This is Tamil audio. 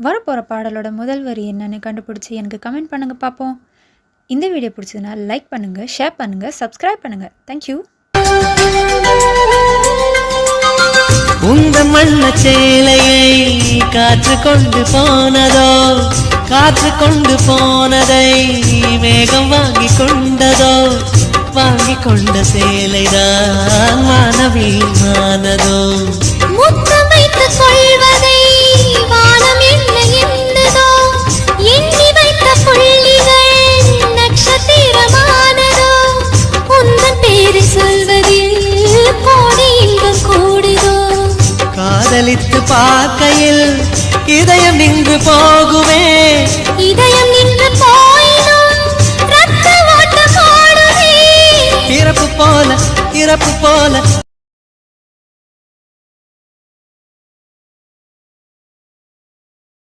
வரப்போகிற பாடலோட முதல் வரி என்னன்னு கண்டுபிடிச்சி எனக்கு கமெண்ட் பண்ணுங்கள் பார்ப்போம். இந்த வீடியோ பிடிச்சதுன்னா லைக் பண்ணுங்கள், ஷேர் பண்ணுங்கள், சப்ஸ்கிரைப் பண்ணுங்கள். தேங்க்யூ. உந்த மண்ண சேலையை காற்று கொண்டு போனதோ, காற்று கொண்டு போனதை மேகம் வாங்கி கொண்டதோ, வாங்கி கொண்ட சேலைதான் வானவீமானதோ. முத்தம் வைத்துக் கொள்வதை வானம் என்ன எண்ணதோ, எண்ணி வைத்த புள்ளிகள் நட்சத்திரமானதோ, உந்தன் பேரை சொல்வதில் கோடி இன்பம் கூடுதோ. காதலித்து பார்க்கையில் இதயம் நின்று போகுமே, இதயம் நின்று போயினும் ரத்த ஓட்டம் ஓடுமே. இறப்பு போல